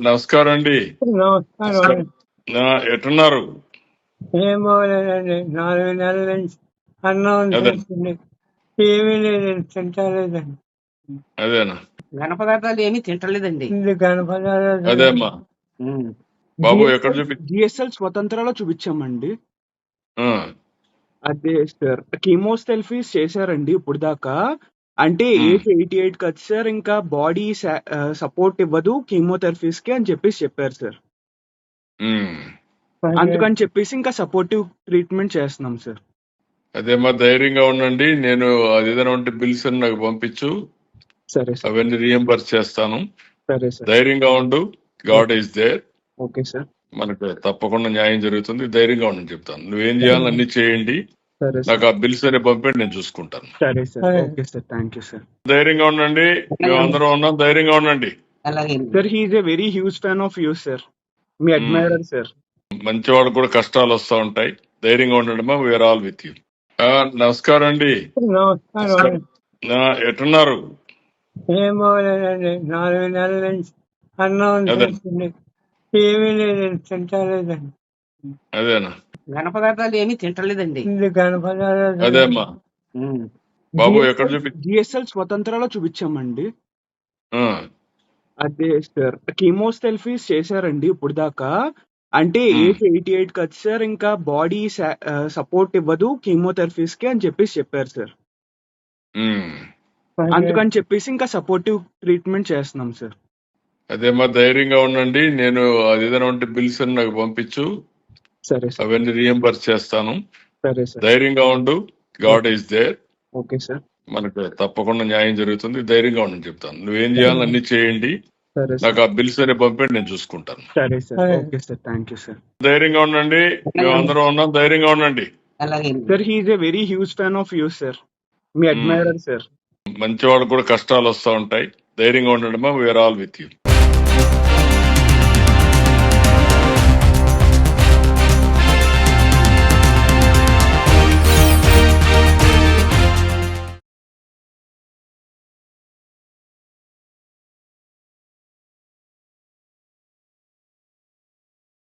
నమస్కారం అండి. నమస్కారం. ఎట్టున్నారు? ఏం బాగోలేదండి. 4 నెలల నుంచి అన్నం అదే తింటుంది. ఏమీ లేదండి, తింటలేదండి. అదేనా ఘన పదార్థాలు ఏమీ తింటలేదండి. ఇది కనపడలేదు. అదేమ్మా బాబు ఎక్కడ చూపి జిఎస్ఎల్ స్వతంత్రాలో చూపించామండి. ఆ, అదే సార్, కీమోథెరపీస్ చేశారండి ఇప్పుడు దాకా. అంటే ఉమ్, ఏజ్ 88 కదా సార్, ఇంకా బాడీ సపోర్ట్ ఇవ్వదు కీమోథెరపీస్ కి అని చెప్పారు సార్. ఉమ్. అందుకని చెప్పేసి ఇంకా సపోర్టివ్ ట్రీట్మెంట్ చేస్తున్నాం సార్. అదేమ్మా ధైర్యంగా ఉండండి. నేను అది ఏదైనా ఉంటే బిల్స్ అని నాకు పంపించు, సరే సార్. అవన్నీ రియంబర్స్ చేస్తాను. సరే సార్. ధైర్యంగా ఉండు. God is there. Okay sir. మనకు తప్పకుండా న్యాయం జరుగుతుంది. ధైర్యంగా ఉండని చెప్తాను. నువ్వేం చేయాలని అన్ని చేయండి. సరే నాకు సార్. ఆ బిల్స్ అనే పంపండి, నేను చూసుకుంటాను. సరే సార్. సరే. Okay sir. Thank you sir. ధైర్యంగా ఉండండి. మేమందరం ఉన్నాం. ధైర్యంగా ఉండండి. అలాగే sir, he is a very huge fan of you sir. మీ అడ్మైరర్ సార్. మంచి వాళ్ళకు కూడా కష్టాలు వస్తూ ఉంటాయి. ధైర్యంగా ఉండండి మా, వీఆర్ ఆల్ విత్ యూ. నమస్కారం అండి. నమస్కారం. ఎట్టున్నారు? ఏం బాగోలేదండి. 4 నెలల నుంచి అన్నం అదే తింటుంది. ఏమీ లేదండి, తింటలేదండి. అదేనా ఘన పదార్థాలు ఏమీ తింటలేదండి. ఇది కనపడలేదు. అదేమ్మా బాబు ఎక్కడ చూపి జిఎస్ఎల్ స్వతంత్రాలో చూపించామండి. ఆ, అదే సార్, కీమోథెరపీస్ చేశారండి ఇప్పుడు దాకా. అంటే ఏజ్ 88 కదా సార్, ఇంకా బాడీ సపోర్ట్ ఇవ్వదు కీమోథెరపీస్ కి అని చెప్పారు సార్. ఉమ్. అందుకని చెప్పేసి ఇంకా సపోర్టివ్ ట్రీట్మెంట్ చేస్తున్నాం సార్. అదేమ్మా ధైర్యంగా ఉండండి. నేను అది ఏదైనా ఉంటే బిల్స్ అని నాకు పంపించు, సరే సార్. అవన్నీ రియంబర్స్ చేస్తాను. సరే సార్. ధైర్యంగా ఉండు. God is there. Okay sir. మనకు తప్పకుండా న్యాయం జరుగుతుంది. ధైర్యంగా ఉండని చెప్తాను. నువ్వేం చేయాలని అన్ని చేయండి. సరే నాకు సార్. ఆ బిల్స్ అనే పంపండి, నేను చూసుకుంటాను. సరే సార్. సరే. Okay sir. Thank you sir. ధైర్యంగా ఉండండి. మేమందరం ఉన్నాం. ధైర్యంగా ఉండండి. అలాగే sir, he is a very huge fan of you sir. మీ అడ్మైరర్ సార్. మంచి వాళ్ళకు కూడా కష్టాలు వస్తూ ఉంటాయి. ధైర్యంగా ఉండండి మా, వీఆర్ ఆల్ విత్ యూ.